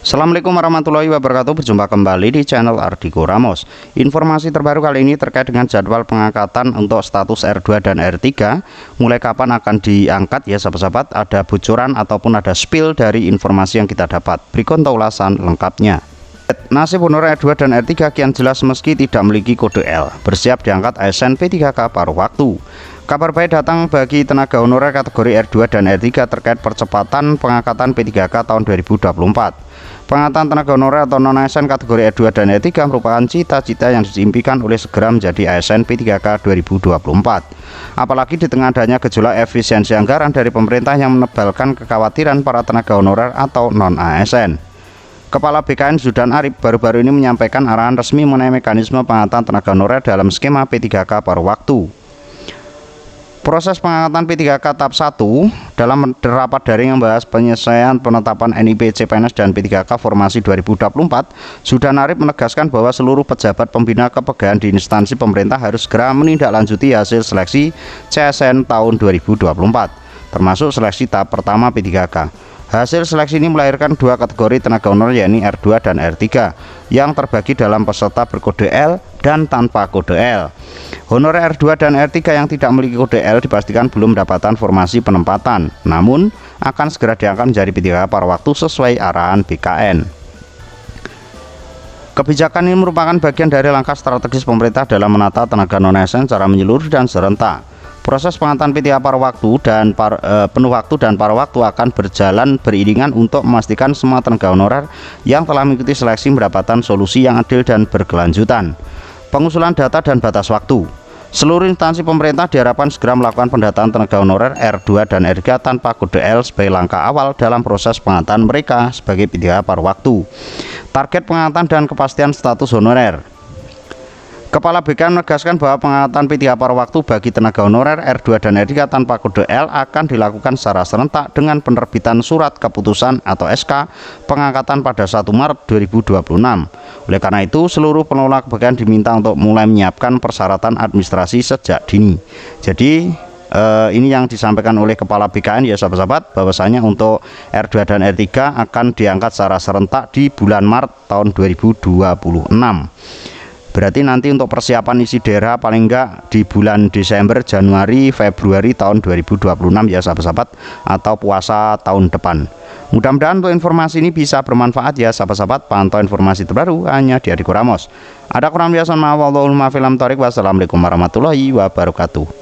Assalamualaikum warahmatullahi wabarakatuh. Berjumpa kembali di channel Ardhiko Ramos. Informasi terbaru kali ini terkait dengan jadwal pengangkatan untuk status R2 dan R3. Mulai kapan akan diangkat ya sahabat-sahabat. Ada bocoran ataupun ada spill dari informasi yang kita dapat. Berikut untuk ulasan lengkapnya. Nasib honorer R2 dan R3 kian jelas meski tidak memiliki kode L. Bersiap diangkat ASN P3K paruh waktu. Kabar baik datang bagi tenaga honorer kategori R2 dan R3 terkait percepatan pengangkatan P3K tahun 2024. Pengangkatan tenaga honorer atau non-ASN kategori R2 dan R3 merupakan cita-cita yang diimpikan oleh segera menjadi ASN P3K 2024. Apalagi di tengah adanya gejolak efisiensi anggaran dari pemerintah yang menebalkan kekhawatiran para tenaga honorer atau non-ASN. Kepala BKN Zudan Arif baru-baru ini menyampaikan arahan resmi mengenai mekanisme pengangkatan tenaga honorer dalam skema P3K paruh waktu. Proses pengangkatan P3K tahap 1 dalam rapat daring yang membahas penyesuaian penetapan NIP CPNS dan P3K formasi 2024, Zudan Arif menegaskan bahwa seluruh pejabat pembina kepegawaian di instansi pemerintah harus segera menindaklanjuti hasil seleksi CSN tahun 2024, termasuk seleksi tahap pertama P3K. Hasil seleksi ini melahirkan dua kategori tenaga honorer yakni R2 dan R3 yang terbagi dalam peserta berkode L dan tanpa kode L. Honorer R2 dan R3 yang tidak memiliki kode L dipastikan belum mendapatkan formasi penempatan, namun akan segera diangkat menjadi P3K paruh waktu sesuai arahan BKN. Kebijakan ini merupakan bagian dari langkah strategis pemerintah dalam menata tenaga non-ASN secara menyeluruh dan serentak. Proses pengangkatan P3K paruh waktu dan penuh waktu dan paruh waktu akan berjalan beriringan untuk memastikan semua tenaga honorer yang telah mengikuti seleksi mendapatkan solusi yang adil dan berkelanjutan. Pengusulan data dan batas waktu. Seluruh instansi pemerintah diharapkan segera melakukan pendataan tenaga honorer R2 dan R3 tanpa kode L sebagai langkah awal dalam proses pengangkatan mereka sebagai P3K paruh waktu. Target pengangkatan dan kepastian status honorer. Kepala BKN menegaskan bahwa pengangkatan P3K paruh waktu bagi tenaga honorer R2 dan R3 tanpa kode L akan dilakukan secara serentak dengan penerbitan surat keputusan atau SK pengangkatan pada 1 Maret 2026. Oleh karena itu, seluruh pengelola kepegawaian diminta untuk mulai menyiapkan persyaratan administrasi sejak dini. Jadi ini yang disampaikan oleh Kepala BKN ya sahabat-sahabat, bahwasanya untuk R2 dan R3 akan diangkat secara serentak di bulan Maret tahun 2026. Berarti nanti untuk persiapan isi daerah paling enggak di bulan Desember, Januari, Februari tahun 2026 ya sahabat-sahabat, atau puasa tahun depan. Mudah-mudahan untuk informasi ini bisa bermanfaat ya sahabat-sahabat. Pantau informasi terbaru hanya di Ardhiko Ramos. Ada kurang biasa, wassalamualaikum warahmatullahi wabarakatuh.